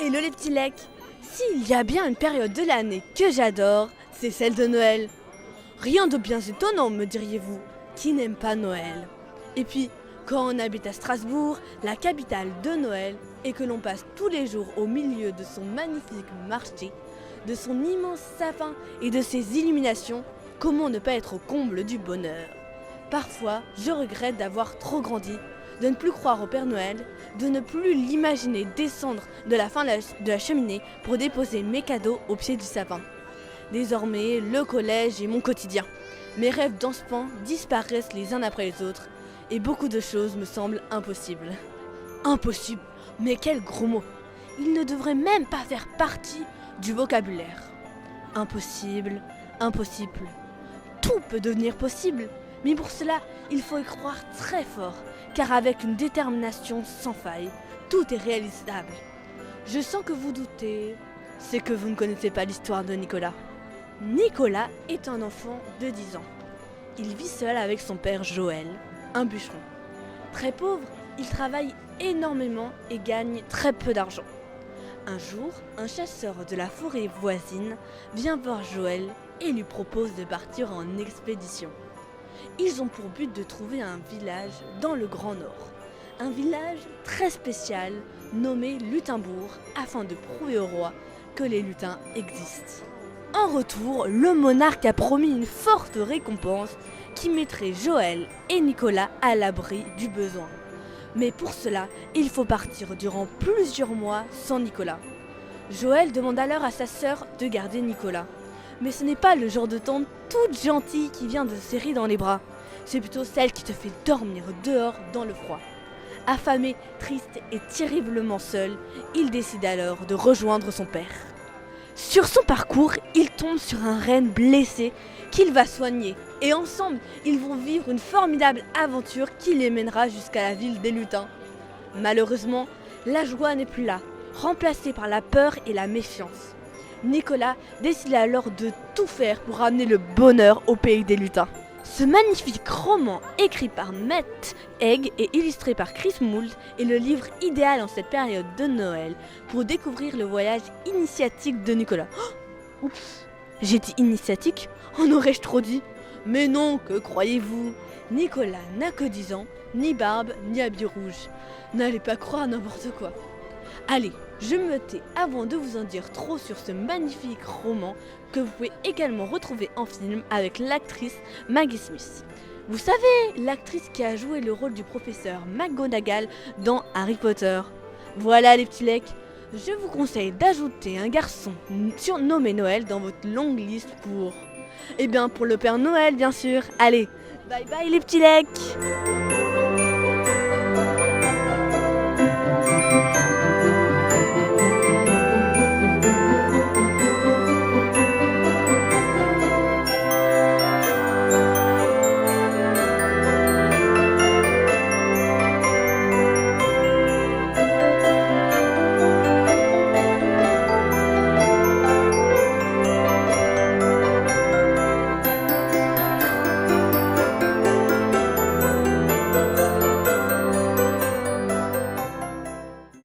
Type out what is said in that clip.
Hello les petits lecs. S'il y a bien une période de l'année que j'adore, c'est celle de Noël. Rien de bien étonnant, me diriez-vous, qui n'aime pas Noël. Et puis, quand on habite à Strasbourg, la capitale de Noël, et que l'on passe tous les jours au milieu de son magnifique marché, de son immense sapin et de ses illuminations, comment ne pas être au comble du bonheur? Parfois, je regrette d'avoir trop grandi, de ne plus croire au Père Noël, de ne plus l'imaginer descendre de la fin de la cheminée pour déposer mes cadeaux au pied du sapin. Désormais, le collège est mon quotidien. Mes rêves d'enfant disparaissent les uns après les autres et beaucoup de choses me semblent impossibles. Impossible, mais quel gros mot! Il ne devrait même pas faire partie du vocabulaire. Impossible, impossible. Tout peut devenir possible, mais pour cela, il faut y croire très fort, car avec une détermination sans faille, tout est réalisable. Je sens que vous doutez, c'est que vous ne connaissez pas l'histoire de Nicolas. Nicolas est un enfant de 10 ans. Il vit seul avec son père Joël, un bûcheron. Très pauvre, il travaille énormément et gagne très peu d'argent. Un jour, un chasseur de la forêt voisine vient voir Joël et lui propose de partir en expédition. Ils ont pour but de trouver un village dans le Grand Nord. Un village très spécial nommé Lutinbourg afin de prouver au roi que les lutins existent. En retour, le monarque a promis une forte récompense qui mettrait Joël et Nicolas à l'abri du besoin. Mais pour cela, il faut partir durant plusieurs mois sans Nicolas. Joël demande alors à sa sœur de garder Nicolas. Mais ce n'est pas le genre de tante toute gentille qui vient de serrer dans les bras. C'est plutôt celle qui te fait dormir dehors dans le froid. Affamé, triste et terriblement seul, il décide alors de rejoindre son père. Sur son parcours, il tombe sur un renne blessé qu'il va soigner. Et ensemble, ils vont vivre une formidable aventure qui les mènera jusqu'à la ville des lutins. Malheureusement, la joie n'est plus là, remplacée par la peur et la méfiance. Nicolas décide alors de tout faire pour ramener le bonheur au pays des lutins. Ce magnifique roman écrit par Matt Haig et illustré par Chris Mould est le livre idéal en cette période de Noël pour découvrir le voyage initiatique de Nicolas. Oh, oups, j'ai dit initiatique? En aurais-je trop dit? Mais non, que croyez-vous? Nicolas n'a que 10 ans, ni barbe, ni habit rouge. N'allez pas croire n'importe quoi. Allez, je me tais avant de vous en dire trop sur ce magnifique roman que vous pouvez également retrouver en film avec l'actrice Maggie Smith. Vous savez, l'actrice qui a joué le rôle du professeur McGonagall dans Harry Potter. Voilà les petits lecs, je vous conseille d'ajouter un garçon surnommé Noël dans votre longue liste pour le Père Noël bien sûr. Allez, bye bye les petits lecs.